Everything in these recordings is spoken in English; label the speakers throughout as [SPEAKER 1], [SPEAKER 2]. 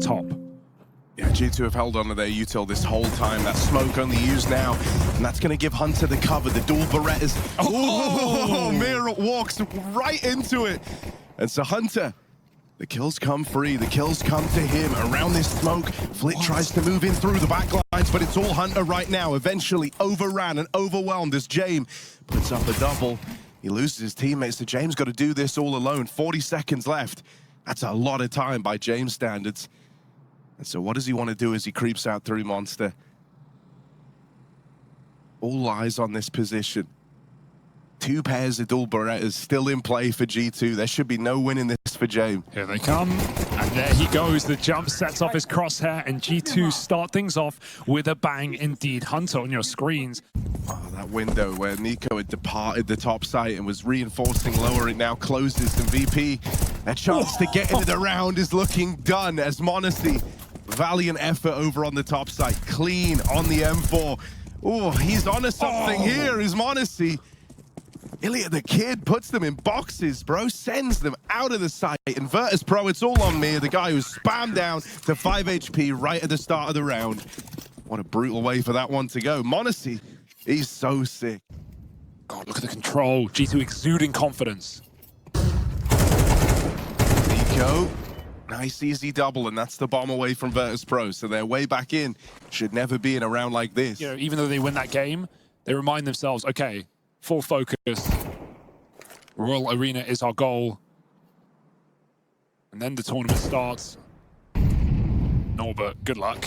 [SPEAKER 1] top.
[SPEAKER 2] Yeah, G2 have held on to their util this whole time. That smoke only used now, and that's going to give Hunter the cover. The dual Berettas. Oh, Mir walks right into it. And so Hunter, the kills come free. The kills come to him around this smoke. Flit tries to move in through the back lines, but it's all Hunter right now. Eventually overran and overwhelmed as James puts up a double. He loses his teammates, so James got to do this all alone. 40 seconds left. That's a lot of time by James standards. And so what does he want to do as he creeps out through Monster? All eyes on this position. Two pairs of dual Berettas still in play for G2. There should be no winning this for James.
[SPEAKER 1] Here they come, and there he goes. The jump sets off his crosshair, and G2 start things off with a bang indeed. Hunter on your screens.
[SPEAKER 2] Oh, that window where Nico had departed the top site and was reinforcing lower, it now closes, and VP, a chance to get into the round is looking done as Monacy, valiant effort over on the top site, clean on the M4. Oh, he's onto something here, is Monacy. Ilya the Kid puts them in boxes, bro, sends them out of the site. And Virtus Pro, it's all on me, the guy who's spammed down to 5 HP right at the start of the round. What a brutal way for that one to go. Monacy, he's so sick.
[SPEAKER 1] God, look at the control. G2 exuding confidence.
[SPEAKER 2] Nico, nice easy double, and that's the bomb away from Virtus Pro. So their way back in should never be in a round like this.
[SPEAKER 1] You know, even though they win that game, they remind themselves, okay, full focus. Royal Arena is our goal. And then the tournament starts. Norbert, good luck.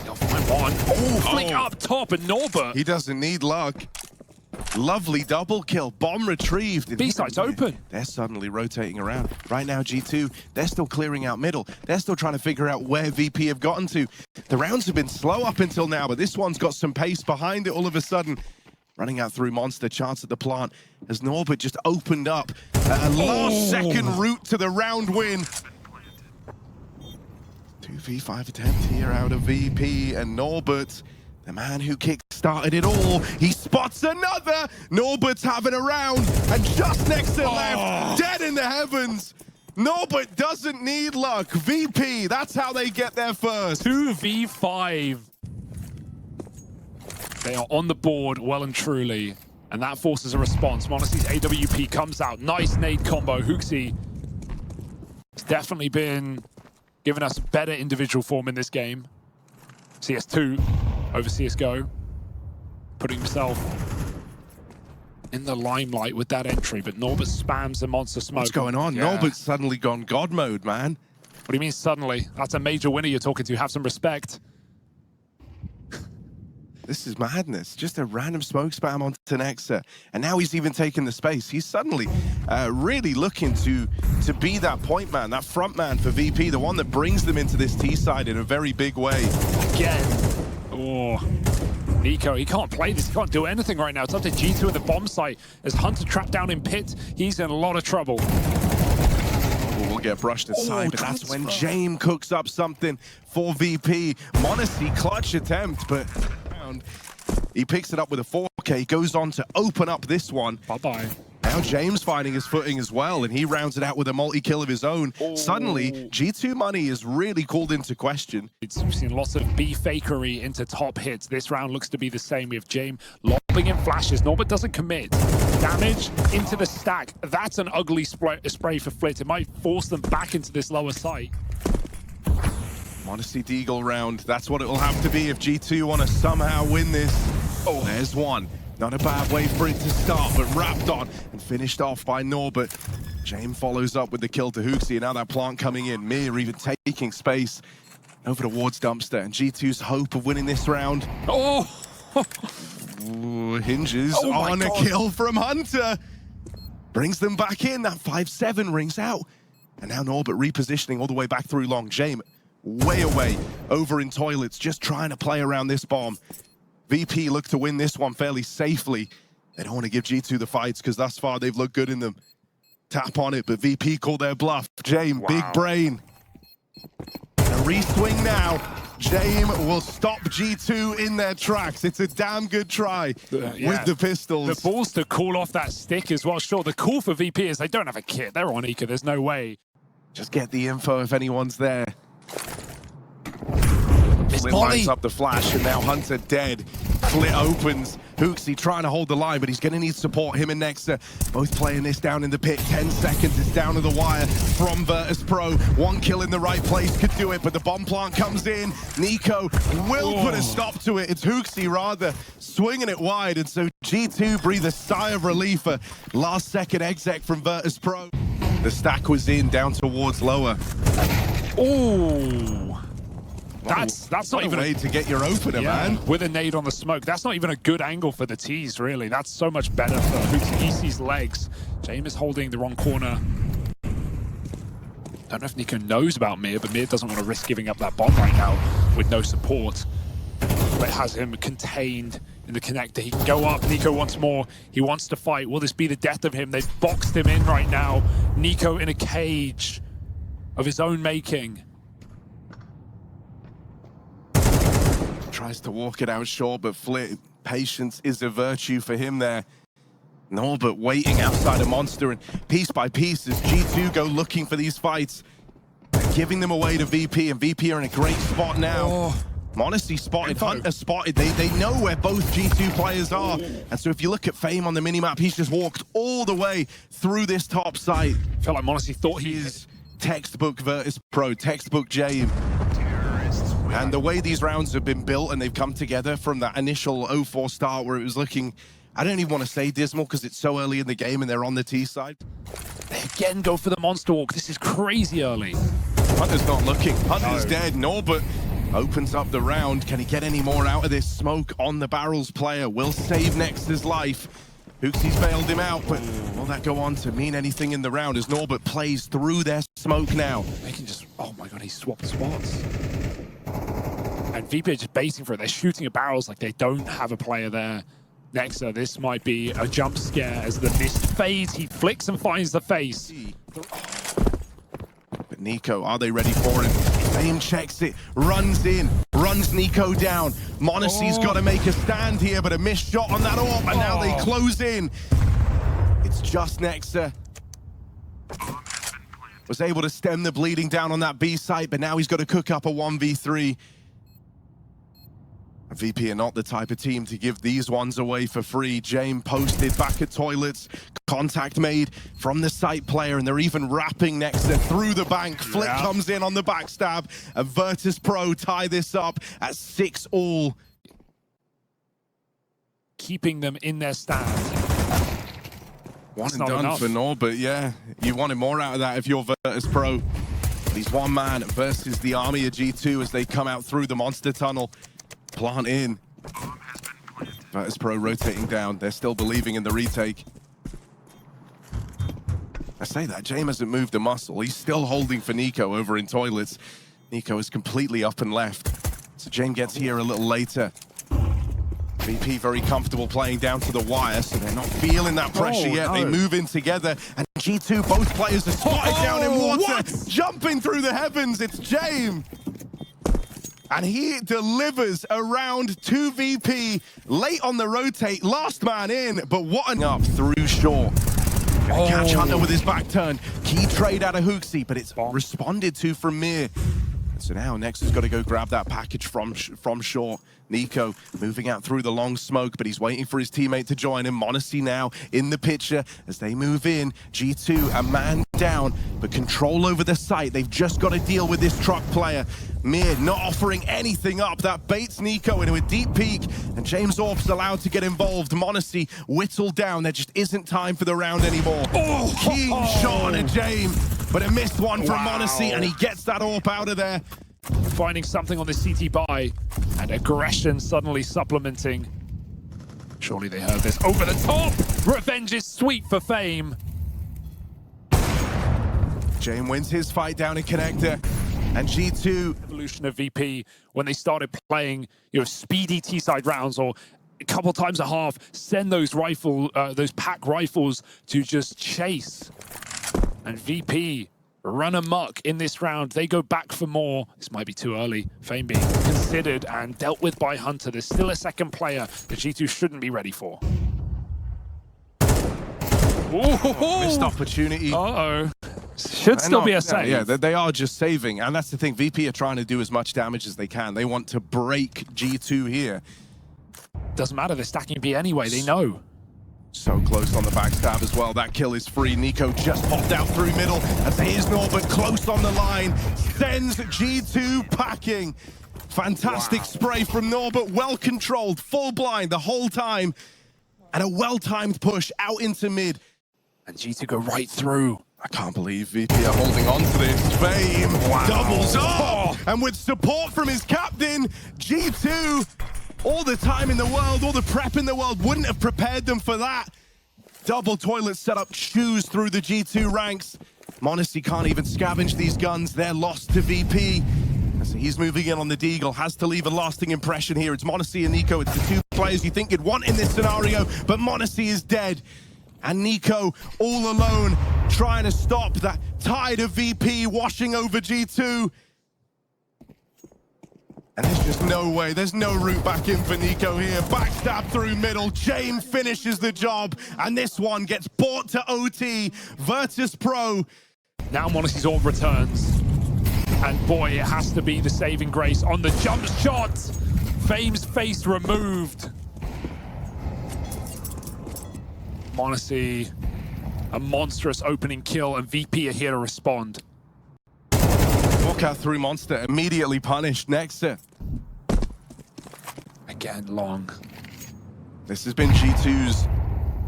[SPEAKER 1] They'll find one. Oh, flick up top, and Norbert.
[SPEAKER 2] He doesn't need luck. Lovely double kill. Bomb retrieved.
[SPEAKER 1] B-side's open.
[SPEAKER 2] They're suddenly rotating around. Right now, G2, they're still clearing out middle. They're still trying to figure out where VP have gotten to. The rounds have been slow up until now, but this one's got some pace behind it all of a sudden. Running out through Monster, chance at the plant as Norbert just opened up a last-second route to the round win. 2v5 attempt here out of VP, and Norbert, the man who kick-started it all, he spots another. Norbert's having a round, and just next to left, dead in the heavens. Norbert doesn't need luck. VP, that's how they get there first.
[SPEAKER 1] 2v5. They are on the board well and truly, and that forces a response. Monacy's AWP comes out. Nice nade combo. Hooksy has definitely been giving us better individual form in this game. CS2 over CSGO, putting himself in the limelight with that entry, but Norbert spams the monster smoke.
[SPEAKER 2] What's going on?
[SPEAKER 1] Yeah.
[SPEAKER 2] Norbert's suddenly gone God mode, man.
[SPEAKER 1] What do you mean suddenly? That's a major winner you're talking to. Have some respect.
[SPEAKER 2] This is madness. Just a random smoke spam onto Nexa. And now he's even taken the space. He's suddenly really looking to be that point man, that front man for VP, the one that brings them into this T side in a very big way.
[SPEAKER 1] Again. Oh. Nico, he can't play this. He can't do anything right now. It's up to G2 at the bomb site. As Hunter trapped down in pit, he's in a lot of trouble.
[SPEAKER 2] Will get brushed aside, but that's when James cooks up something for VP. Monacy, clutch attempt, but he picks it up with a 4K, goes on to open up this one.
[SPEAKER 1] Bye-bye.
[SPEAKER 2] Now James finding his footing as well, and he rounds it out with a multi-kill of his own. Suddenly, G2 money is really called into question.
[SPEAKER 1] We've seen lots of B-fakery into top hits. This round looks to be the same. We have James lobbing in flashes. Norbert doesn't commit. Damage into the stack. That's an ugly spray for Flit. It might force them back into this lower site.
[SPEAKER 2] Monacy Deagle round. That's what it will have to be if G2 want to somehow win this. Oh, there's one. Not a bad way for it to start, but wrapped on and finished off by Norbert. James follows up with the kill to Hooksy, and now that plant coming in. Mir even taking space over towards Dumpster, and G2's hope of winning this round.
[SPEAKER 1] Oh!
[SPEAKER 2] Ooh, hinges on a kill from Hunter. Brings them back in. That 5-7 rings out. And now Norbert repositioning all the way back through long. James way away over in toilets, just trying to play around this bomb. VP look to win this one fairly safely. They don't want to give G2 the fights because thus far they've looked good in them. Tap on it, but VP called their bluff. James, big brain. A re-swing now. James will stop G2 in their tracks. It's a damn good try with the pistols.
[SPEAKER 1] The balls to call off that stick as well. Sure, the call for VP is they don't have a kit. They're on Eco. There's no way.
[SPEAKER 2] Just get the info if anyone's there. Flit lines up the flash, and now Hunter dead. Flit opens. Hooksy trying to hold the line, but he's going to need support. Him and Nexa both playing this down in the pit. 10 seconds, it's down to the wire from Virtus Pro. One kill in the right place could do it, but the bomb plant comes in. Nico will put a stop to it. It's Hooksy rather swinging it wide, and so G2 breathe a sigh of relief. A last second exec from Virtus Pro. The stack was in, down towards lower.
[SPEAKER 1] Oh, that's not even
[SPEAKER 2] a way to get your opener, man.
[SPEAKER 1] With a nade on the smoke. That's not even a good angle for the T's, really. That's so much better for Hooksy. He sees legs. James is holding the wrong corner. Don't know if Nico knows about Mir, but Mir doesn't want to risk giving up that bomb right now with no support. But it has him contained in the connector. He can go up. Nico wants more. He wants to fight. Will this be the death of him? They've boxed him in right now. Nico in a cage of his own making.
[SPEAKER 2] Tries to walk it out short, but Flit, patience is a virtue for him there. Norbert waiting outside a monster, and piece by piece as G2 go looking for these fights, giving them away to VP, and VP are in a great spot now. Monacy spotted, Hunter spotted. They know where both G2 players are. And so if you look at Fame on the minimap, he's just walked all the way through this top site.
[SPEAKER 1] I felt like Monacy thought he
[SPEAKER 2] is textbook Virtus Pro, textbook Jame. And the way these rounds have been built and they've come together from that initial 0-4 start where it was looking, I don't even want to say dismal because it's so early in the game and they're on the T side.
[SPEAKER 1] They again go for the monster walk. This is crazy early.
[SPEAKER 2] Hunter's not looking. Hunter's dead. Norbert opens up the round. Can he get any more out of this? Smoke on the barrels player will save Nexa's life. Hooksy's bailed him out, but will that go on to mean anything in the round as Norbert plays through their smoke now?
[SPEAKER 1] They can just, oh my god, he swapped spots. And VP are just baiting for it. They're shooting at barrels like they don't have a player there. Nexa, this might be a jump scare as the missed phase. He flicks and finds the face.
[SPEAKER 2] But Nico, are they ready for him? Fame checks it, runs in, runs Nico down. Monacy's got to make a stand here, but a missed shot on that AWP, and now they close in. It's just Nexa. Was able to stem the bleeding down on that B site, but now he's got to cook up a 1v3. VP are not the type of team to give these ones away for free. Jame posted back at toilets. Contact made from the site player, and they're even wrapping Nexa through the bank. Flick comes in on the backstab. And Virtus Pro tie this up at 6-all.
[SPEAKER 1] Keeping them in their stand.
[SPEAKER 2] One and done for Norbert, yeah. You wanted more out of that if you're Virtus Pro. He's one man versus the army of G2 as they come out through the monster tunnel. Plant in. Virtus Pro rotating down. They're still believing in the retake. I say that, Jame hasn't moved a muscle. He's still holding for Nico over in toilets. Nico is completely up and left. So Jame gets here a little later. VP very comfortable playing down to the wire, so they're not feeling that pressure yet. They move in together, and G2, both players are spotted down in water. Jumping through the heavens, it's Jame. And he delivers around 2 VP, late on the rotate, last man in, but what an up through short. Gonna catch Hunter with his back turn. Key trade out of Hooksy, but it's responded to from Mir. And so now Nexa's got to go grab that package from short. Nico moving out through the long smoke, but he's waiting for his teammate to join him. Monacy now in the picture as they move in. G2, a man down, but control over the site. They've just got to deal with this truck player. Mir not offering anything up. That baits Nico into a deep peek, and James Orp's allowed to get involved. Monacy whittled down. There just isn't time for the round anymore. Keen shot on a James, but a missed one from Monacy, and he gets that Orp out of there.
[SPEAKER 1] Finding something on the CT buy, and aggression suddenly supplementing. Surely they heard this. Over the top! Revenge is sweet for Fame.
[SPEAKER 2] Jame wins his fight down in connector, and G2.
[SPEAKER 1] Evolution of VP when they started playing, speedy T-side rounds, or a couple times a half, send those pack rifles to just chase. And VP run amok in this round. They go back for more. This might be too early. Fame being considered and dealt with by Hunter. There's still a second player that G2 shouldn't be ready for.
[SPEAKER 2] Missed opportunity.
[SPEAKER 1] Uh-oh. Should still be a save.
[SPEAKER 2] Yeah, they are just saving. And that's the thing. VP are trying to do as much damage as they can. They want to break G2 here.
[SPEAKER 1] Doesn't matter. They're stacking B anyway. They know.
[SPEAKER 2] So close on the backstab as well. That kill is free. Nico just popped out through middle. As here's Norbert close on the line. Sends G2 packing. Fantastic spray from Norbert. Well controlled. Full blind the whole time. And a well-timed push out into mid.
[SPEAKER 1] And G2 go right through.
[SPEAKER 2] I can't believe VP are holding on to this. Fame doubles up. And with support from his captain, G2, all the time in the world, all the prep in the world, wouldn't have prepared them for that. Double toilet setup chews through the G2 ranks. m0NESY can't even scavenge these guns. They're lost to VP. So he's moving in on the Deagle, has to leave a lasting impression here. It's m0NESY and Nico. It's the two players you think you'd want in this scenario, but m0NESY is dead. And Nico all alone, trying to stop that tide of VP washing over G2. And there's just no way, there's no route back in for Nico here. Backstab through middle, James finishes the job, and this one gets brought to OT. Virtus Pro.
[SPEAKER 1] Now m0NESY's orb returns. And boy, it has to be the saving grace on the jump shot. Fame's face removed. m0NESY, a monstrous opening kill, and VP are here to respond.
[SPEAKER 2] Walkout through Monster, immediately punished. Nexa.
[SPEAKER 1] Again, long.
[SPEAKER 2] This has been G2's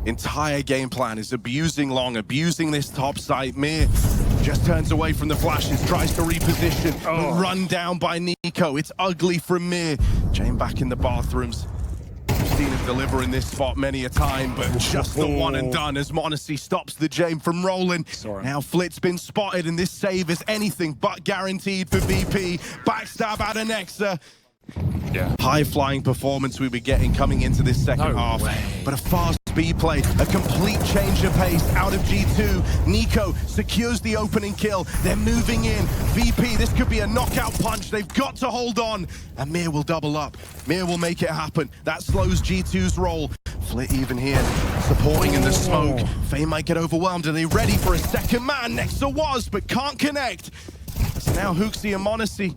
[SPEAKER 2] entire game plan, is abusing long, abusing this top site. Mir just turns away from the flashes, tries to reposition, run down by Nico. It's ugly from Mir. Jane back in the bathrooms. We've seen him deliver in this spot many a time, but just the one and done as m0NESY stops the Jane from rolling. Now Flit's been spotted, and this save is anything but guaranteed for VP. Backstab out of Nexa.
[SPEAKER 1] Yeah.
[SPEAKER 2] High-flying performance we were getting coming into this second half. But a fast speed play, a complete change of pace out of G2. Nico secures the opening kill. They're moving in. VP, this could be a knockout punch. They've got to hold on. And Mir will double up. Mir will make it happen. That slows G2's roll. Flit even here, supporting in the smoke. Fame might get overwhelmed. Are they ready for a second man? Nexa was, but can't connect. So now HooXi and m0NESY,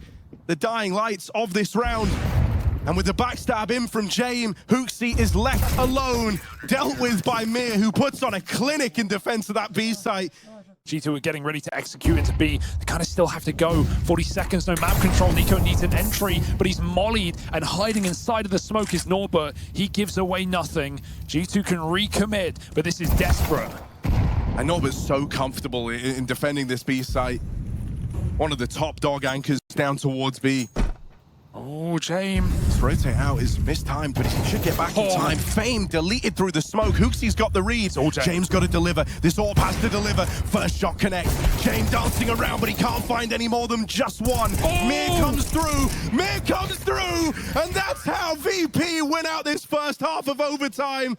[SPEAKER 2] the dying lights of this round. And with the backstab in from Jame, HooXi is left alone, dealt with by Mir, who puts on a clinic in defense of that B site.
[SPEAKER 1] G2 are getting ready to execute into B. They kind of still have to go. 40 seconds, no map control. Nico needs an entry, but he's mollied, and hiding inside of the smoke is Norbert. He gives away nothing. G2 can recommit, but this is desperate.
[SPEAKER 2] And Norbert's so comfortable in defending this B site. One of the top dog anchors down towards B.
[SPEAKER 1] Oh, James.
[SPEAKER 2] This rotate out is mistimed, but he should get back in time. Fame deleted through the smoke. HooXi's got the read. James got to deliver. This orb has to deliver. First shot connects. James dancing around, but he can't find any more than just one. Mir comes through. Mir comes through. And that's how VP win out this first half of overtime.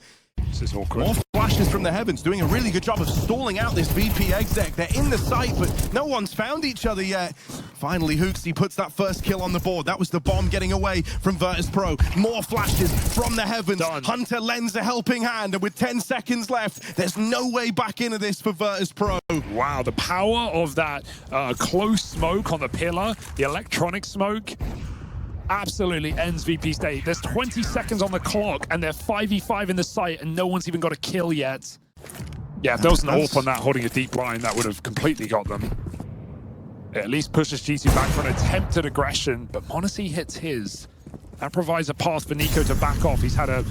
[SPEAKER 1] This is awkward.
[SPEAKER 2] More flashes from the heavens, doing a really good job of stalling out this VP exec. They're in the site, but no one's found each other yet. Finally, HooXi puts that first kill on the board. That was the bomb getting away from Virtus Pro. More flashes from the heavens. Hunter lends a helping hand, and with 10 seconds left, there's no way back into this for Virtus Pro.
[SPEAKER 1] Wow, the power of that close smoke on the pillar, the electronic smoke, absolutely ends VP's day. There's 20 seconds on the clock, and they're 5v5 in the site, and no one's even got a kill yet. Yeah, if there was an AWP on that holding a deep line, that would have completely got them. It at least pushes G2 back for an attempted aggression, but m0NESY hits his. That provides a path for Nico to back off. He's had a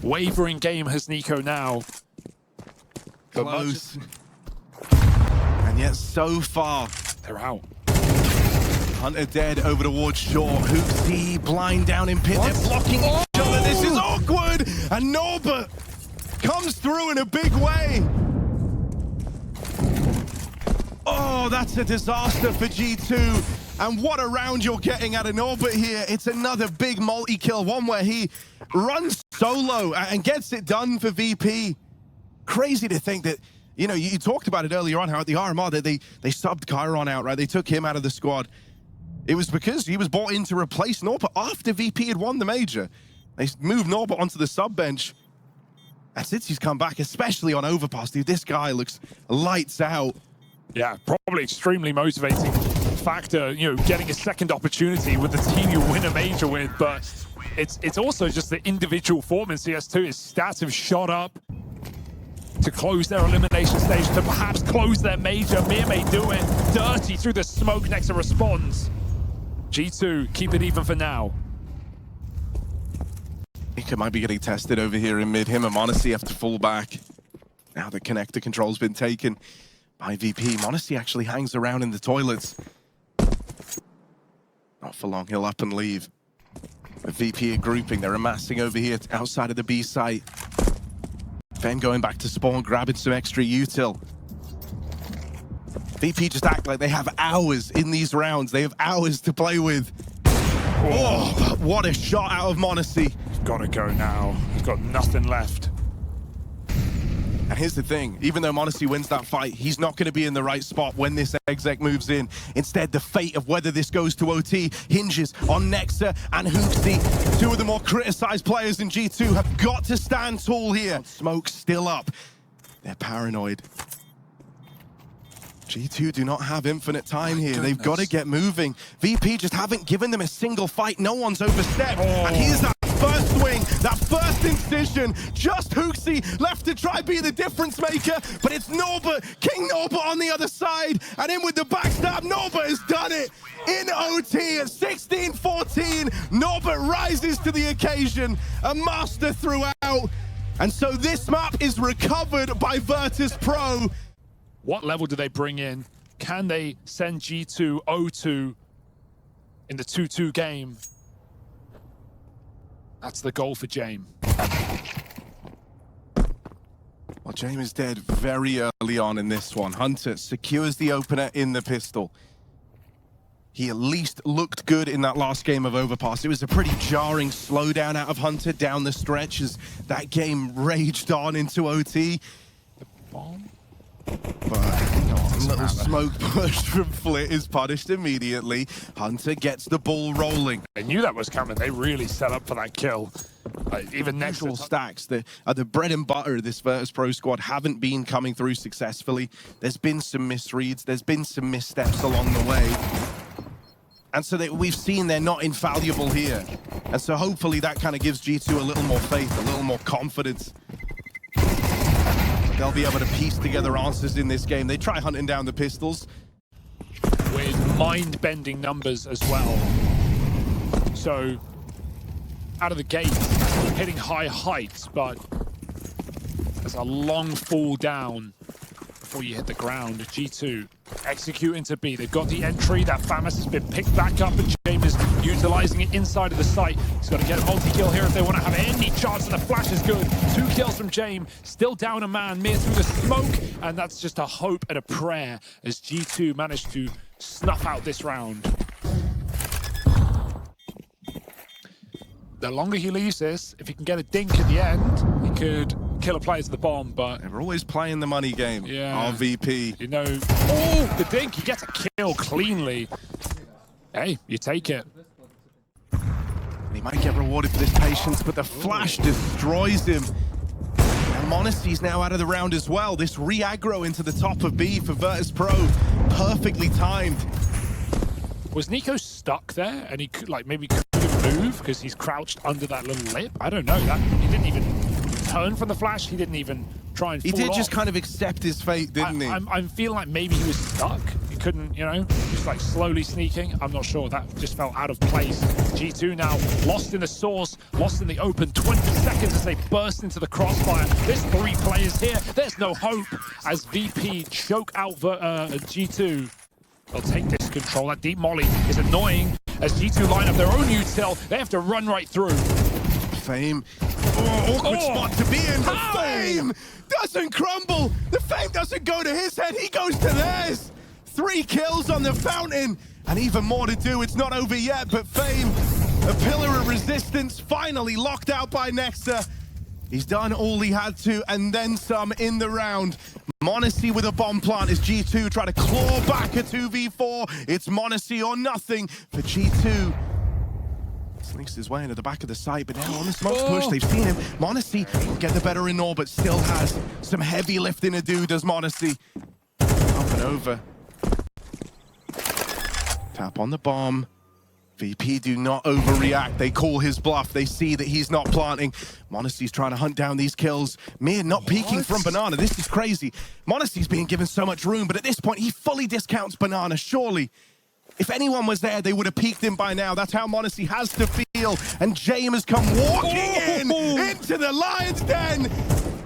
[SPEAKER 1] wavering game, has Nico now.
[SPEAKER 2] Close. And yet so far,
[SPEAKER 1] they're out.
[SPEAKER 2] Hunter dead over towards shore. HooXi blind down in pit. They're blocking each other. This is awkward. And Norbert comes through in a big way. Oh, that's a disaster for G2. And what a round you're getting out of Norbert here. It's another big multi-kill, one where he runs solo and gets it done for VP. Crazy to think that, you know, you talked about it earlier on, how at the RMR they subbed Chiron out, right? They took him out of the squad. It was because he was brought in to replace Norbert after VP had won the major. They moved Norbert onto the sub bench. And since he's come back, especially on Overpass, dude, this guy looks lights out.
[SPEAKER 1] Yeah, probably extremely motivating factor, you know, getting a second opportunity with the team you win a major with, but it's also just the individual form in CS2. His stats have shot up to close their elimination stage, to perhaps close their major. Mir may do it. Dirty through the smoke next to responds. G2, keep it even for now.
[SPEAKER 2] Nika might be getting tested over here in mid. Him and m0NESY have to fall back. Now the connector control's been taken by VP. m0NESY actually hangs around in the toilets. Not for long, he'll up and leave. The VP are grouping, they're amassing over here outside of the B site. Ben going back to spawn, grabbing some extra util. VP just act like they have hours in these rounds. They have hours to play with. Oh, but what a shot out of m0NESY.
[SPEAKER 1] He's gotta go now. He's got nothing left.
[SPEAKER 2] And here's the thing, even though m0NESY wins that fight, he's not going to be in the right spot when this exec moves in. Instead, the fate of whether this goes to OT hinges on Nexa and hooXi. Two of the more criticized players in G2 have got to stand tall here. Smoke's still up. They're paranoid. G2 do not have infinite time here. They've got to get moving. VP just haven't given them a single fight. No one's overstepped. And here's that first swing, that first incision. Just hooXi left to try be the difference maker, but it's Norbert, King Norbert on the other side, and in with the backstab. Norbert has done it in OT at 16-14. Norbert rises to the occasion, a master throughout. And so this map is recovered by Virtus Pro.
[SPEAKER 1] What level do they bring in? Can they send G2 0-2 in the 2-2 game? That's the goal for Jame.
[SPEAKER 2] Well, Jame is dead very early on in this one. Hunter secures the opener in the pistol. He at least looked good in that last game of Overpass. It was a pretty jarring slowdown out of Hunter down the stretch as that game raged on into OT.
[SPEAKER 1] The bomb?
[SPEAKER 2] But a little smoke push from Flit is punished immediately. Hunter gets the ball rolling.
[SPEAKER 1] They knew that was coming. They really set up for that kill. Even next
[SPEAKER 2] stacks, the bread and butter of this Virtus Pro squad haven't been coming through successfully. There's been some misreads. There's been some missteps along the way. And so we've seen they're not infallible here. And so hopefully that kind of gives G2 a little more faith, a little more confidence. They'll be able to piece together answers in this game. They try hunting down the pistols.
[SPEAKER 1] With mind-bending numbers as well. So, out of the gate, hitting high heights, but there's a long fall down before you hit the ground. G2 execute into B. They've got the entry. That FAMAS has been picked back up, and James is utilizing it inside of the site. He's got to get a multi-kill here if they want to have any chance, and the flash is good. 2 kills from James. Still down a man. Mir through the smoke, and that's just a hope and a prayer as G2 managed to snuff out this round. The longer he leaves this, if he can get a dink at the end, he could kill a player to the bomb, but...
[SPEAKER 2] They're always playing the money game,
[SPEAKER 1] yeah.
[SPEAKER 2] RVP.
[SPEAKER 1] You know, oh, the dink, he gets a kill cleanly. Hey, you take it.
[SPEAKER 2] And he might get rewarded for this patience, but the flash destroys him. And m0NESY's now out of the round as well. This re-aggro into the top of B for Virtus Pro, perfectly timed.
[SPEAKER 1] Was Nico stuck there, and he could, like, maybe couldn't move because he's crouched under that little lip? I don't know. That he didn't even turn from the flash. He didn't even try and fall
[SPEAKER 2] He did
[SPEAKER 1] off.
[SPEAKER 2] just kind of accept his fate, didn't he?
[SPEAKER 1] I'm feeling like maybe he was stuck. He couldn't, you know, just like slowly sneaking. I'm not sure. That just felt out of place. G2 now lost in the source, lost in the open. 20 seconds as they burst into the crossfire. There's 3 players here. There's no hope as VP choke out G2. They'll take this control. That deep molly is annoying as G2 line up their own util. They have to run right through.
[SPEAKER 2] Fame. Oh, awkward spot to be in, but Fame doesn't crumble. The Fame doesn't go to his head. He goes to theirs. 3 kills on the fountain and even more to do. It's not over yet, but Fame, a pillar of resistance, finally locked out by Nexa. He's done all he had to and then some in the round. m0NESY with a bomb plant as G2 try to claw back a 2v4. It's m0NESY or nothing for G2. Sneaks his way into the back of the site, but now on the smoke push, they've seen him. m0NESY will get the better in all, but still has some heavy lifting to do, does m0NESY. Up and over. Tap on the bomb. VP do not overreact. They call his bluff. They see that he's not planting. m0NESY's trying to hunt down these kills. Mir not peeking from Banana. This is crazy. m0NESY's being given so much room, but at this point, he fully discounts Banana. Surely, if anyone was there, they would have peeked him by now. That's how m0NESY has to feel. And James has come walking into the Lion's Den.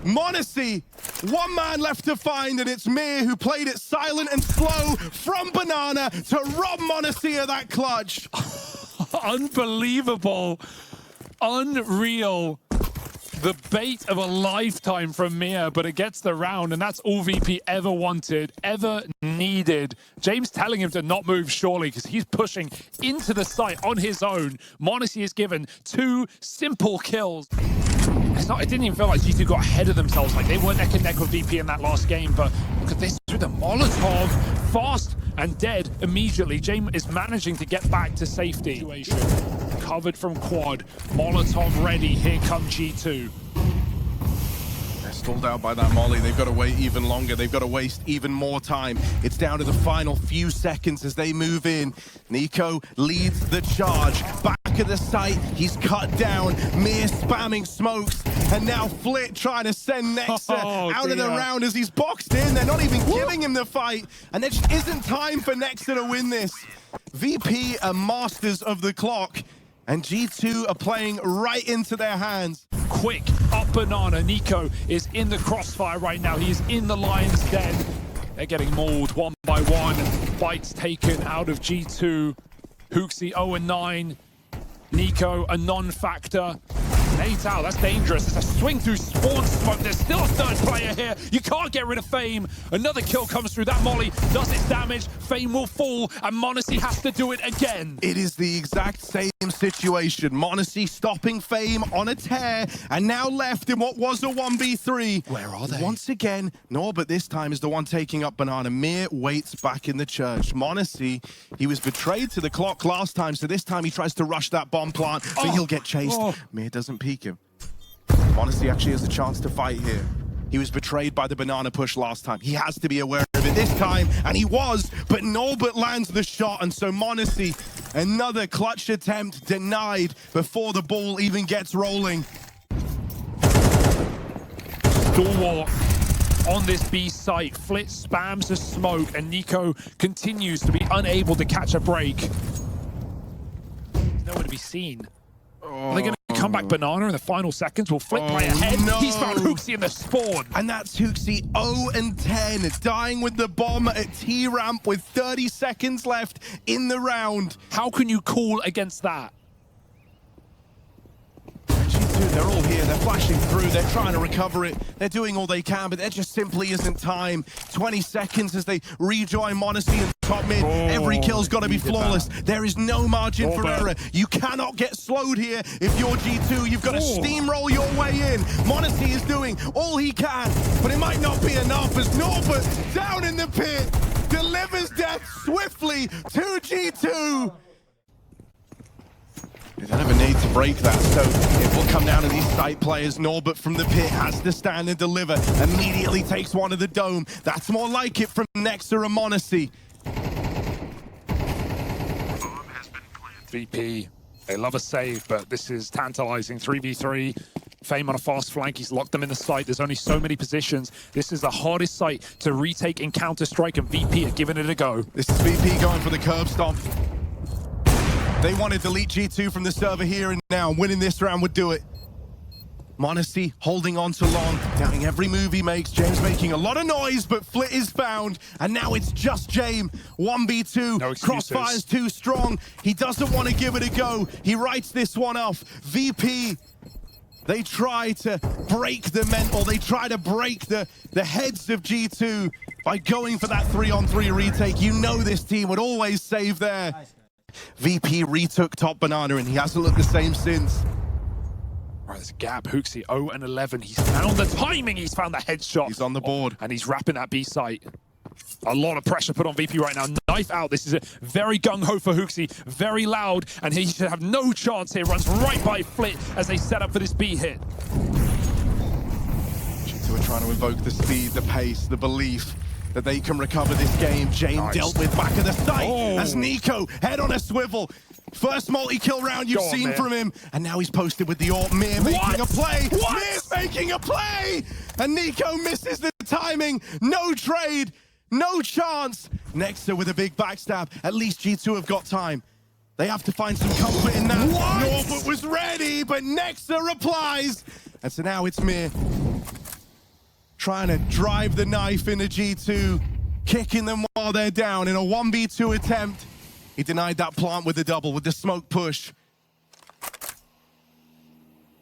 [SPEAKER 2] m0NESY, one man left to find, and it's Mir who played it silent and slow from Banana to rob m0NESY of that clutch.
[SPEAKER 1] Unbelievable. Unreal. The bait of a lifetime from Mir, but it gets the round, and that's all VP ever wanted, ever needed. James telling him to not move, surely, because he's pushing into the site on his own. m0NESY is given 2 simple kills. It didn't even feel like G2 got ahead of themselves. Like, they were neck and neck with VP in that last game, but look at this through the Molotov. Fast and dead immediately. James is managing to get back to safety. Covered from quad. Molotov ready. Here comes G2.
[SPEAKER 2] They're stalled out by that molly. They've got to wait even longer. They've got to waste even more time. It's down to the final few seconds as they move in. NiKo leads the charge. Back of the site, he's cut down. Mir spamming smokes. And now Flit trying to send Nexa out of the round as he's boxed in. They're not even giving him the fight. And there just isn't time for Nexa to win this. VP are masters of the clock. And G2 are playing right into their hands.
[SPEAKER 1] Quick, up Banana. NiKo is in the crossfire right now. He is in the Lion's Den. They're getting mauled one by one. Bites taken out of G2. HooXi 0-9. NiKo a non-factor. 8 out, that's dangerous. It's a swing through spawn smoke. There's still a third player here. You can't get rid of Fame. Another kill comes through. That molly does its damage. Fame will fall, and m0NESY has to do it again.
[SPEAKER 2] It is the exact same situation. m0NESY stopping Fame on a tear, and now left in what was a 1v3.
[SPEAKER 1] Where are they?
[SPEAKER 2] Once again, Norbert this time is the one taking up Banana. Mir waits back in the church. m0NESY, he was betrayed to the clock last time, so this time he tries to rush that bomb plant, but he'll get chased. Mir doesn't peek him. m0NESY actually has a chance to fight here. He was betrayed by the Banana push last time. He has to be aware of it this time, and he was, but Norbert lands the shot, and so m0NESY, another clutch attempt denied before the ball even gets rolling.
[SPEAKER 1] Stalwart on this B site. Flit spams the smoke, and NiKo continues to be unable to catch a break. There's nowhere to be seen. Are they going to come back Banana in the final seconds? Will Flit play ahead?
[SPEAKER 2] No.
[SPEAKER 1] He's found HooXi in the spawn.
[SPEAKER 2] And that's HooXi 0-10, dying with the bomb at T-ramp with 30 seconds left in the round.
[SPEAKER 1] How can you call against that?
[SPEAKER 2] G2, they're all here. They're flashing through. They're trying to recover it. They're doing all they can, but there just simply isn't time. 20 seconds as they rejoin m0NESY and top mid. Every kill's got to be flawless. There is no margin for error. You cannot get slowed here if you're G2. You've got to steamroll your way in. m0NESY is doing all he can, but it might not be enough as Norbert down in the pit delivers death swiftly to G2. They don't have a need to break that, so it will come down to these site players. Norbert from the pit has to stand and deliver. Immediately takes one of the dome. That's more like it from Nexa and m0NESY.
[SPEAKER 1] VP, they love a save, but this is tantalizing. 3v3. Fame on a fast flank. He's locked them in the site. There's only so many positions. This is the hardest site to retake in Counter-Strike, and VP are giving it a go.
[SPEAKER 2] This is VP going for the curb stomp. They want to delete G2 from the server here and now. Winning this round would do it. m0NESY holding on to long, doubting every move he makes. James making a lot of noise, but Flit is found. And now it's just James. 1v2.
[SPEAKER 1] No excuses.
[SPEAKER 2] Crossfire's too strong. He doesn't want to give it a go. He writes this one off. VP, they try to break the mental. They try to break the heads of G2 by going for that 3-on-3 retake. You know this team would always save there. VP retook top Banana, and he hasn't looked the same since.
[SPEAKER 1] All right, there's a gap. HooXi 0-11. He's found the timing. He's found the headshot.
[SPEAKER 2] He's on the board.
[SPEAKER 1] And he's wrapping that B site. A lot of pressure put on VP right now. Knife out. This is a very gung-ho for HooXi. Very loud, and he should have no chance here. Runs right by Flit as they set up for this B hit.
[SPEAKER 2] G2 are trying to evoke the speed, the pace, the belief. that they can recover this game. Jane dealt with back of the site as Nico, head on a swivel. First multi-kill round you've seen from him, and now he's posted with the AWP. Mir making a play. Mir's making a play, and Nico misses the timing. No trade, no chance. Nexa with a big backstab. At least G2 have got time. They have to find some comfort in that. Norbert was ready, but Nexa replies. And so now it's Mir trying to drive the knife into G2, kicking them while they're down in a 1v2 attempt. He denied that plant with the double, with the smoke push.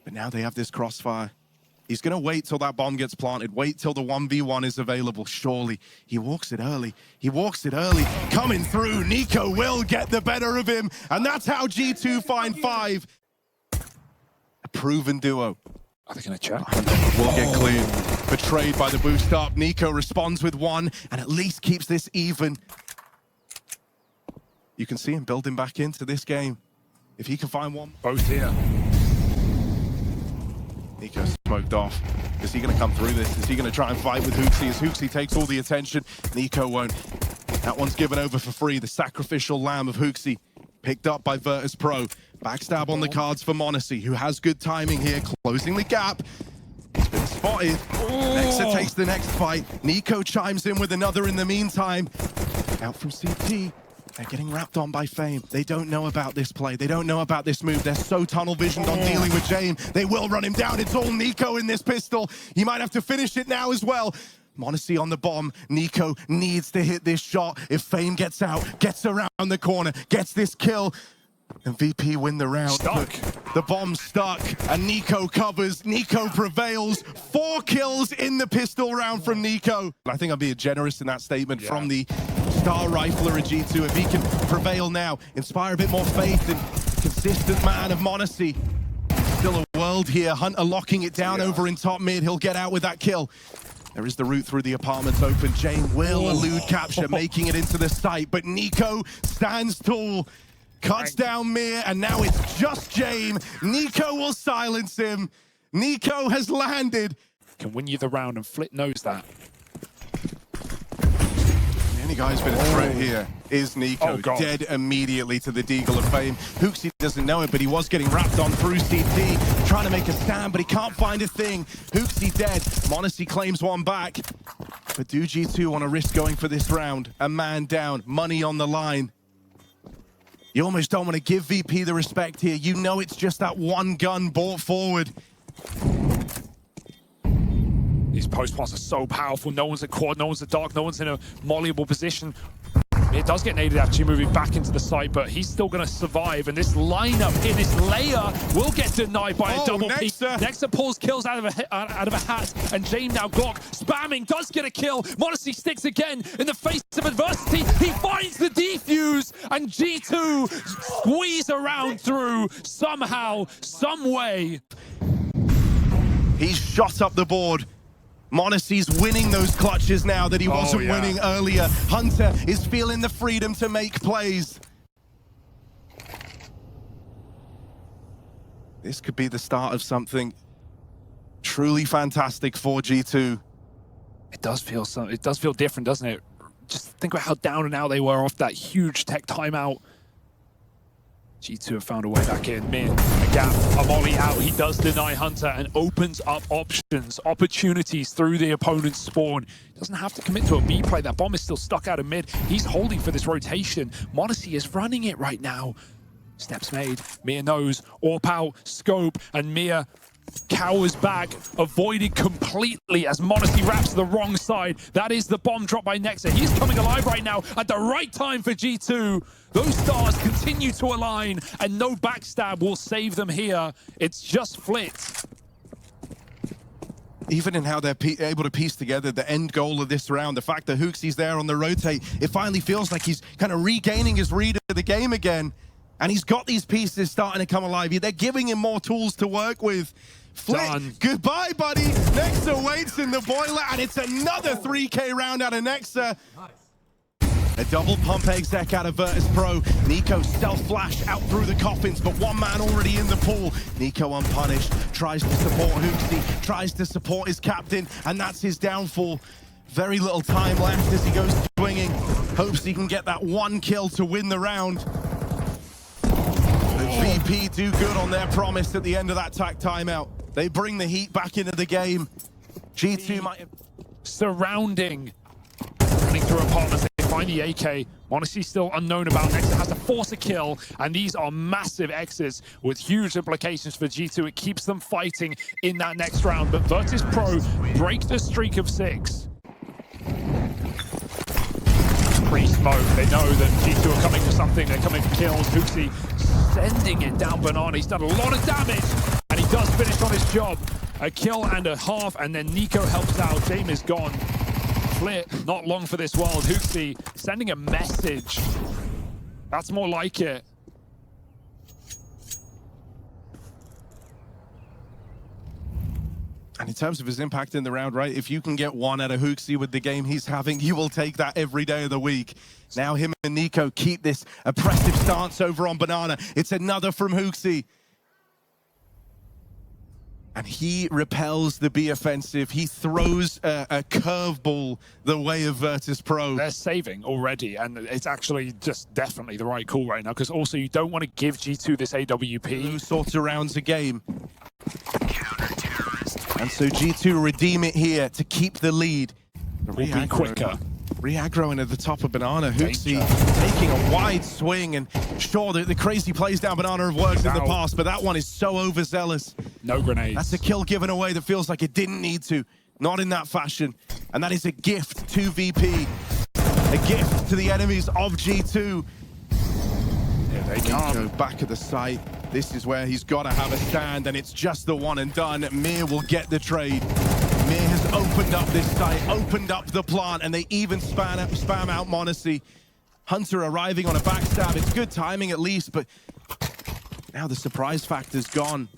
[SPEAKER 2] But now they have this crossfire. He's going to wait till that bomb gets planted. Wait till the 1v1 is available. Surely. He walks it early. He walks it early. Coming through. Nico will get the better of him. And that's how G2 find 5. A proven duo.
[SPEAKER 1] Are they going to check?
[SPEAKER 2] Will get cleared. Betrayed by the boost up. Nico responds with 1 and at least keeps this even. You can see him building back into this game. If he can find 1.
[SPEAKER 1] Both here.
[SPEAKER 2] Nico smoked off. Is he going to come through this? Is he going to try and fight with Hooksy? As Hooksy takes all the attention, Nico won't. That one's given over for free. The sacrificial lamb of Hooksy, picked up by Virtus Pro. Backstab on the cards for m0NESY, who has good timing here, closing the gap. He's been spotted. Nexa takes the next fight. Nico chimes in with another in the meantime. Out from CT. They're getting wrapped on by Fame. They don't know about this play. They don't know about this move. They're so tunnel visioned on dealing with Jane. They will run him down. It's all Nico in this pistol. He might have to finish it now as well. m0NESY on the bomb. Nico needs to hit this shot. If Fame gets out, gets around the corner, gets this kill, and VP win the round.
[SPEAKER 1] Stuck.
[SPEAKER 2] The bomb's stuck, and Nico covers. Nico prevails. 4 kills in the pistol round from Nico. I think I'm being generous in that statement from the star rifler at G2. If he can prevail now, inspire a bit more faith and consistent man of m0NESY. Still a world here. Hunter locking it down over in top mid. He'll get out with that kill. There is the route through the apartments open. Jane will elude capture, making it into the site, but Nico stands tall. Cuts down Mir, and now it's just Jane. Nico will silence him. Nico has landed.
[SPEAKER 1] Can win you the round, and Flit knows that.
[SPEAKER 2] The only guy who's been a threat here is Nico. Dead immediately to the Deagle of Fame. Hooksy doesn't know it, but he was getting wrapped on through CT. Trying to make a stand, but he can't find a thing. Hooksy dead. m0NESY claims 1 back. But do G2 want to risk going for this round? A man down, money on the line. You almost don't want to give VP the respect here. You know it's just that 1 gun brought forward.
[SPEAKER 1] These post plants are so powerful. No one's at quad, no one's at dark, no one's in a mollyable position. It does get naded actually moving back into the site, but he's still going to survive. And this lineup here, this layer, will get denied by a double peek. Nexa pulls kills out of a hat, and Jane now Glock spamming, does get a kill. m0NESY sticks again in the face of adversity. He finds the defuse, and G2 squeeze around through somehow, some way.
[SPEAKER 2] He's shot up the board. m0NESY's winning those clutches now that he wasn't winning earlier. Hunter is feeling the freedom to make plays. This could be the start of something truly fantastic for G2.
[SPEAKER 1] It does feel different, doesn't it? Just think about how down and out they were off that huge tech timeout. G2 have found a way back in. Mir, a gap, a molly out. He does deny Hunter and opens up options, opportunities through the opponent's spawn. Doesn't have to commit to a B play. That bomb is still stuck out of mid. He's holding for this rotation. m0NESY is running it right now. Steps made. Mir knows. AWP out, scope, and Mir cowers back, avoided completely as m0NESY wraps to the wrong side. That is the bomb dropped by Nexa. He's coming alive right now at the right time for G2. Those stars continue to align, and no backstab will save them here. It's just Flit.
[SPEAKER 2] Even in how they're able to piece together the end goal of this round, the fact that Hooksy's there on the rotate, it finally feels like he's kind of regaining his read of the game again. And he's got these pieces starting to come alive. They're giving him more tools to work with. Flit, goodbye, buddy. Nexa waits in the boiler, and it's another 3K round out of Nexa. A double pump exec out of Virtus Pro. Nico self-flash out through the coffins, but 1 man already in the pool. Nico unpunished, tries to support Hooksy, tries to support his captain, and that's his downfall. Very little time left as he goes swinging. Hopes he can get that one kill to win the round. The VP do good on their promise at the end of that TAC timeout. They bring the heat back into the game. G2 might have...
[SPEAKER 1] Surrounding. Running through apartments, they find the AK. Honestly, still unknown about next. It has to force a kill, and these are massive exits with huge implications for G2. It keeps them fighting in that next round, but Virtus Pro break the streak of 6. Pre-smoke, they know that G2 are coming for something. They're coming for kills. Hooksy sending it down Banana. He's done a lot of damage, and he does finish on his job. A kill and a half, and then Nico helps out. Jame is gone. Flit, not long for this world. Hooksy sending a message. That's more like it.
[SPEAKER 2] And in terms of his impact in the round, right, if you can get one out of Hooksy with the game he's having, you will take that every day of the week. Now him and Nico keep this oppressive stance over on Banana. It's another from Hooksy. And he repels the B offensive. He throws a curveball the way of Virtus Pro.
[SPEAKER 1] They're saving already, and it's actually just definitely the right call right now, because also you don't want to give G2 this AWP.
[SPEAKER 2] Those sorts of rounds a game. And so G2 redeem it here to keep the lead.
[SPEAKER 1] Will be quicker.
[SPEAKER 2] Re-aggroing at the top of Banana. Hooksy taking a wide swing, and sure, the crazy plays down Banana have worked in the past, but that one is so overzealous.
[SPEAKER 1] No grenades.
[SPEAKER 2] That's a kill given away that feels like it didn't need to. Not in that fashion. And that is a gift to VP. A gift to the enemies of G2.
[SPEAKER 1] Here they come.
[SPEAKER 2] Back at the site. This is where he's got to have a stand, and it's just the one and done. Mir will get the trade. Mir has opened up this site, opened up the plant, and they even spam out Monacy. Hunter arriving on a backstab. It's good timing at least, but now the surprise factor's gone.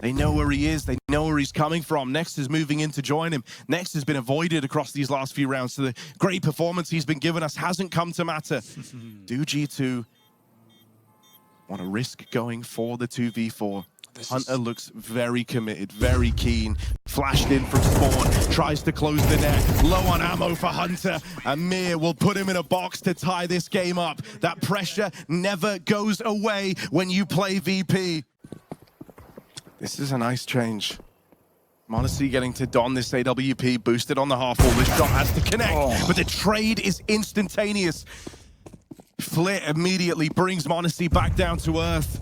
[SPEAKER 2] They know where he is. They know where he's coming from. Next is moving in to join him. Next has been avoided across these last few rounds, so the great performance he's been given us hasn't come to matter. Do G2 want to risk going for the 2v4? Hunter looks very committed, very keen. Flashed in from spawn, tries to close the net. Low on ammo for Hunter, and Mir will put him in a box to tie this game up. That pressure never goes away when you play VP. This is a nice change. Monacy getting to don this AWP, boosted on the half wall. This shot has to connect, but the trade is instantaneous. Flit immediately brings Monacy back down to earth.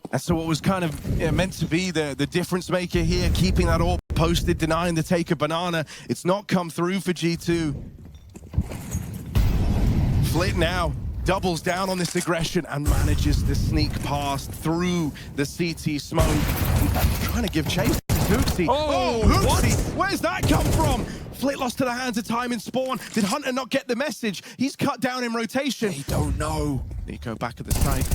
[SPEAKER 2] And so what was kind of meant to be the difference maker here, keeping that all posted, denying the take of Banana, it's not come through for G2. Flit now doubles down on this aggression and manages to sneak past through the CT smoke. Trying to give chase to Hooksy. Oh, Hooksy! Where's that come from? Flit lost to the hands of time in spawn. Did Hunter not get the message? He's cut down in rotation.
[SPEAKER 1] They don't know.
[SPEAKER 2] Nico back at the site.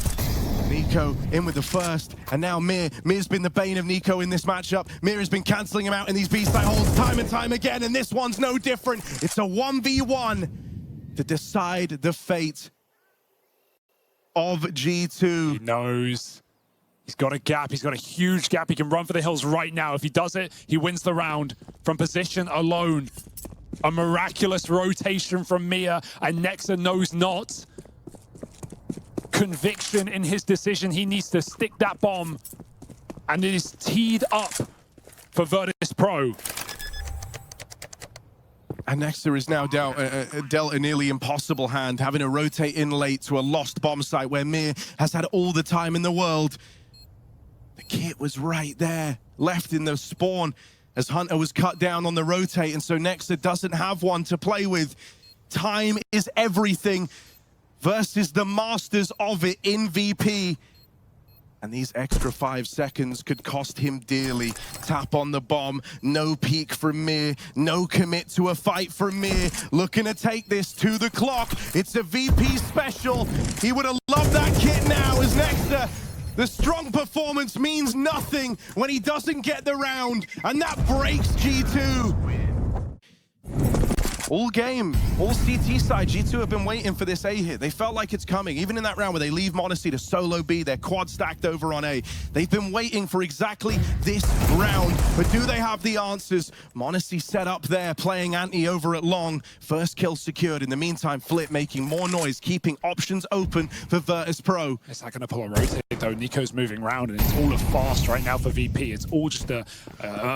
[SPEAKER 2] Nico in with the first, and now Mir. Mir's been the bane of Nico in this matchup. Mir has been cancelling him out in these B-side holds time and time again, and this one's no different. It's a 1v1 to decide the fate of G2.
[SPEAKER 1] He knows. He's got a gap. He's got a huge gap. He can run for the hills right now. If he does it, he wins the round from position alone. A miraculous rotation from Mir, and Nexa knows not. Conviction in his decision. He needs to stick that bomb, and it is teed up for Virtus Pro.
[SPEAKER 2] And Nexa is now dealt a nearly impossible hand, having to rotate in late to a lost bomb site where Mir has had all the time in the world. The kit was right there, left in the spawn as Hunter was cut down on the rotate, and so Nexa doesn't have one to play with. Time is everything versus the masters of it in VP. And these extra 5 seconds could cost him dearly. Tap on the bomb, no peek from Mir, no commit to a fight from Mir. Looking to take this to the clock. It's a VP special. He would have loved that kit now as Nexa. The strong performance means nothing when he doesn't get the round, and that breaks G2. All game, all CT side, G2 have been waiting for this A hit. They felt like it's coming. Even in that round where they leave m0NESY to solo B, they're quad stacked over on A. They've been waiting for exactly this round, but do they have the answers? m0NESY set up there, playing anti over at long. First kill secured. In the meantime, Flip making more noise, keeping options open for Virtus.pro.
[SPEAKER 1] Is that going to pull a rotate though? Nico's moving around and it's all a fast right now for VP. It's all just a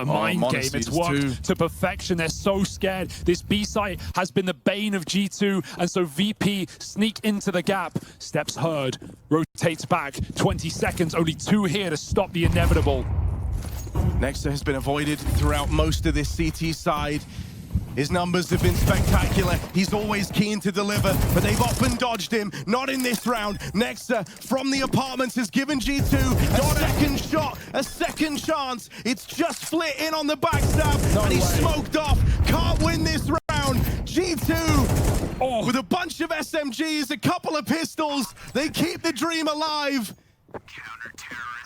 [SPEAKER 1] mind game. It's worked to perfection. They're so scared. This B site has been the bane of G2, and so VP sneak into the gap. Steps heard, rotates back. 20 seconds, only 2 here to stop the inevitable.
[SPEAKER 2] Nexa has been avoided throughout most of this CT side. His numbers have been spectacular. He's always keen to deliver, but they've often dodged him. Not in this round. Nexa from the apartments has given G2 a second shot, a second chance. It's just Flit in on the backstab, and he's smoked off. Can't win this round. G2 with a bunch of SMGs, a couple of pistols. They keep the dream alive.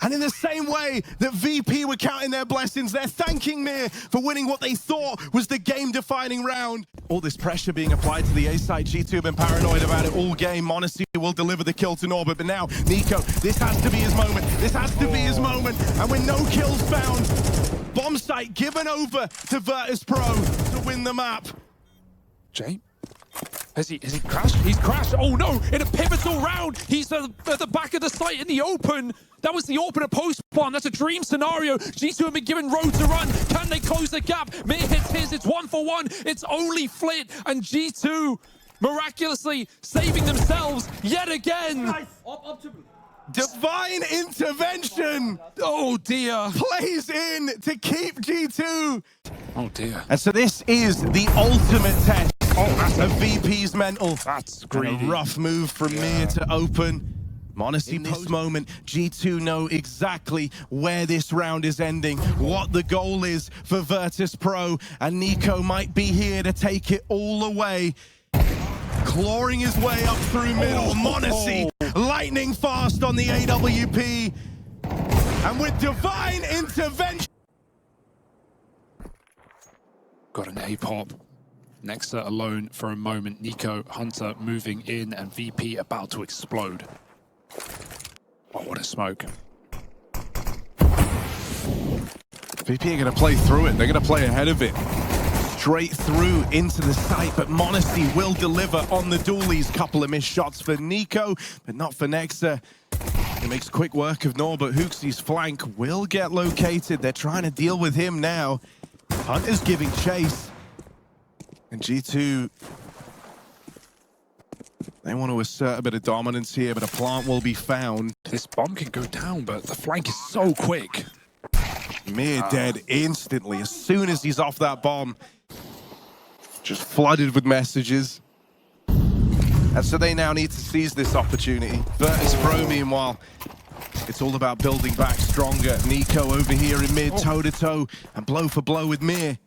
[SPEAKER 2] And in the same way that VP were counting their blessings, they're thanking Mir for winning what they thought was the game-defining round. All this pressure being applied to the A side. G2 have been paranoid about it all game. m0NESY will deliver the kill to Norbert, but now Nico, this has to be his moment. This has to be his moment. And with no kills found, bomb site given over to Virtus.pro to win the map.
[SPEAKER 1] Jay? Has he crashed? He's crashed. Oh no, in a pivotal round. He's at the back of the site in the open. That was the opener post bomb. That's a dream scenario. G2 have been given road to run. Can they close the gap? Mir hits his. It's 1 for 1. It's only Flit and G2 miraculously saving themselves yet again.
[SPEAKER 3] Nice.
[SPEAKER 2] Divine intervention.
[SPEAKER 1] Oh dear.
[SPEAKER 2] Plays in to keep G2.
[SPEAKER 1] Oh dear.
[SPEAKER 2] And so this is the ultimate test.
[SPEAKER 1] Oh, that's
[SPEAKER 2] of VP's mental.
[SPEAKER 1] That's
[SPEAKER 2] greedy. And a rough move from Mir to open. m0NESY post moment, G2 know exactly where this round is ending, what the goal is for Virtus.pro, and Nico might be here to take it all away. Clawing his way up through middle, m0NESY lightning fast on the AWP, and with divine intervention.
[SPEAKER 1] Got an A-pop. Nexa alone for a moment. Nico, Hunter moving in, and VP about to explode. Oh, what a smoke.
[SPEAKER 2] VP are going to play through it. They're going to play ahead of it. Straight through into the site, but m0NESY will deliver on the dualies. Couple of missed shots for Nico, but not for Nexa. He makes quick work of Norbert. Hooksy's flank will get located. They're trying to deal with him now. Hunter's giving chase. And G2, they want to assert a bit of dominance here, but a plant will be found.
[SPEAKER 1] This bomb can go down, but the flank is so quick.
[SPEAKER 2] Mir dead instantly as soon as he's off that bomb. Just flooded with messages. And so they now need to seize this opportunity. Virtus.pro, meanwhile, it's all about building back stronger. Nico over here in mid, toe-to-toe, and blow for blow with Mir.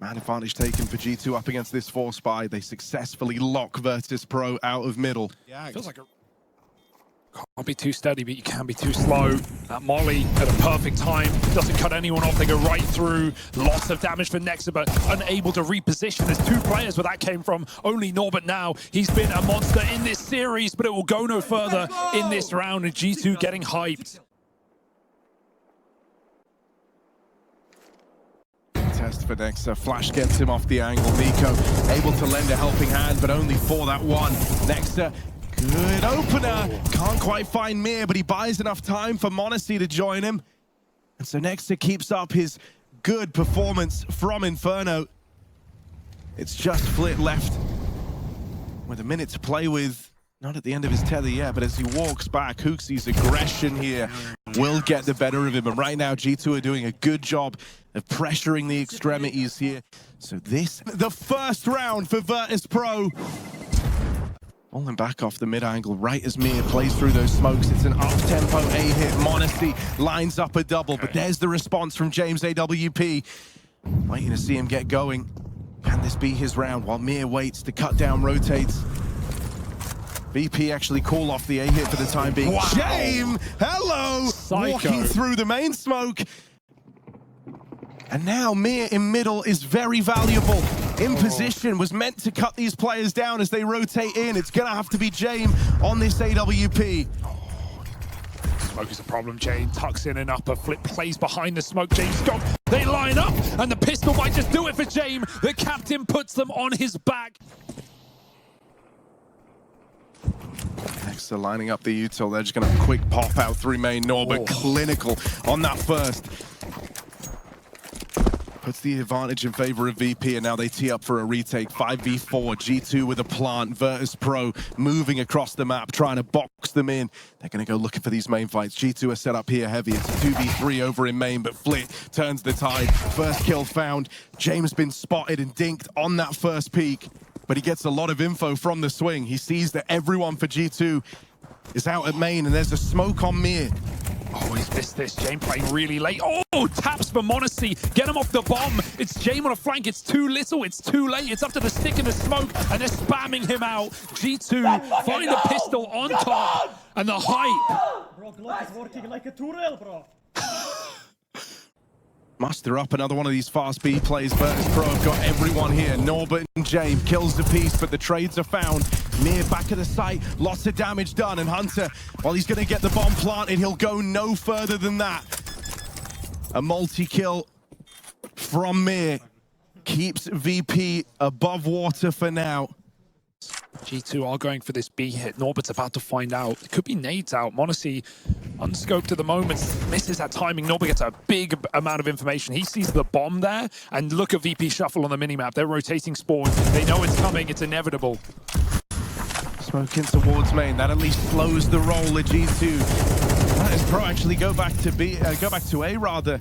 [SPEAKER 2] Man advantage taken for G2 up against this 4-spy. They successfully lock Virtus.pro out of middle.
[SPEAKER 1] Yeah, feels like can't be too steady, but you can be too slow. That Molly at a perfect time doesn't cut anyone off. They go right through. Lots of damage for Nexa, but unable to reposition. There's 2 players where that came from. Only Norbert now. He's been a monster in this series, but it will go no further in this round, and G2 getting hyped.
[SPEAKER 2] Test for Nexa. Flash gets him off the angle. Nico able to lend a helping hand, but only for that one. Nexa, good opener. Can't quite find Mir, but he buys enough time for m0NESY to join him. And so Nexa keeps up his good performance from Inferno. It's just Flit left with a minute to play with. Not at the end of his tether yet, but as he walks back, Hooksy's aggression here will get the better of him. And right now, G2 are doing a good job of pressuring the extremities here. So this, the first round for Virtus.pro. Falling back off the mid-angle right as Mir plays through those smokes. It's an up-tempo A-hit. m0NESY lines up a double, but there's the response from James AWP. Waiting to see him get going. Can this be his round while Mir waits to cut down rotates? VP actually call off the A-hit for the time being.
[SPEAKER 1] Wow.
[SPEAKER 2] James, hello!
[SPEAKER 1] Psycho.
[SPEAKER 2] Walking through the main smoke. And now Mir in middle is very valuable. in position, was meant to cut these players down as they rotate in. It's gonna have to be Jame on this AWP.
[SPEAKER 1] Smoke is a problem. Jame tucks in an upper flip, plays behind the smoke. James Scott, they line up, and the pistol might just do it for Jame. The captain puts them on his back.
[SPEAKER 2] Next, they're lining up the util. They're just gonna quick pop out 3 main. Norbert clinical on that first. Puts the advantage in favor of VP, and now they tee up for a retake. 5v4, G2 with a plant, Virtus Pro moving across the map, trying to box them in. They're going to go looking for these main fights. G2 are set up here heavy. It's a 2v3 over in main, but Flit turns the tide. First kill found. James been spotted and dinked on that first peek, but he gets a lot of info from the swing. He sees that everyone for G2 is out at main, and there's a smoke on Mir.
[SPEAKER 1] Oh, he's missed this. Jame playing really late. Oh, taps for Monacy. Get him off the bomb. It's Jame on a flank. It's too little. It's too late. It's up to the stick and the smoke, and they're spamming him out. G2 find the pistol on top, and the hype.
[SPEAKER 3] Bro, Glock is working like a two-rail, bro.
[SPEAKER 2] Muster up another one of these fast B plays. Virtus Pro have got everyone here. Norbert and Jame kills the piece, but the trades are found. Near back of the site, lots of damage done, and Hunter, while he's going to get the bomb planted, he'll go no further than that. A multi-kill from Mir keeps VP above water for now.
[SPEAKER 1] G2 are going for this B hit. Norbert's about to find out. It could be nades out. Monacy, unscoped at the moment, misses that timing. Norbert gets a big amount of information. He sees the bomb there, and look at VP shuffle on the minimap. They're rotating spawn. They know it's coming. It's inevitable.
[SPEAKER 2] Smoking towards main. That at least slows the roll of G2. Virtus Pro actually go back to A rather.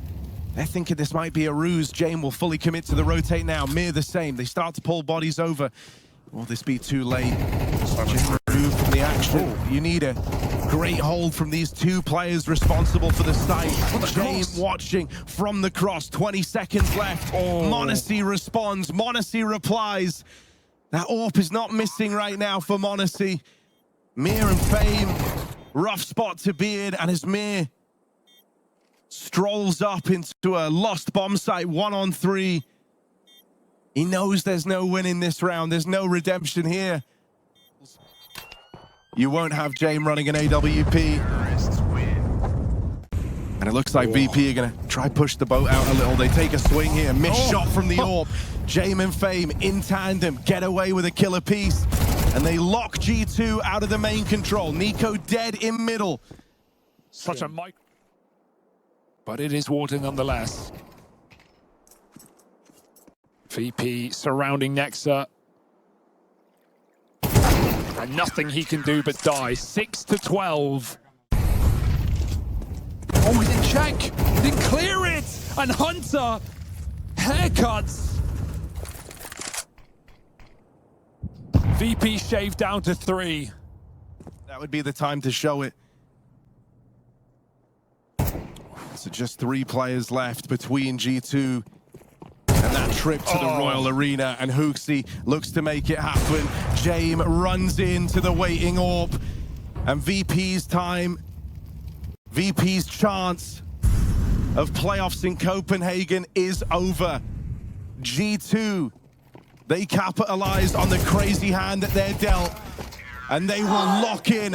[SPEAKER 2] They're thinking this might be a ruse. Jame will fully commit to the rotate now. Mir the same. They start to pull bodies over. Will this be too late? Jame removed from the action. You need a great hold from these 2 players responsible for the site. Jame watching from the cross. 20 seconds left. Monacy responds. Monacy replies. That AWP is not missing right now for Monacy. Mir and Fame, rough spot to be in, and as Mir strolls up into a lost bomb site 1-on-3, he knows there's no win in this round. There's no redemption here. You won't have Jame running an AWP. And it looks like VP are gonna try push the boat out a little. They take a swing here, missed shot from the AWP. Jame and Fame in tandem, get away with a killer piece. And they lock G2 out of the main control. Nico dead in middle.
[SPEAKER 1] Such a mic. But it is water nonetheless. VP surrounding Nexa. And nothing he can do but die. 6-12. Oh, he didn't check. He didn't clear it. And Hunter, haircuts. VP shaved down to 3.
[SPEAKER 2] That would be the time to show it. So just 3 players left between G2 and that trip to the Royal Arena, and Hooksy looks to make it happen. Jame runs into the waiting AWP, and VP's time, VP's chance of playoffs in Copenhagen is over. G2, they capitalized on the crazy hand that they're dealt, and they will lock in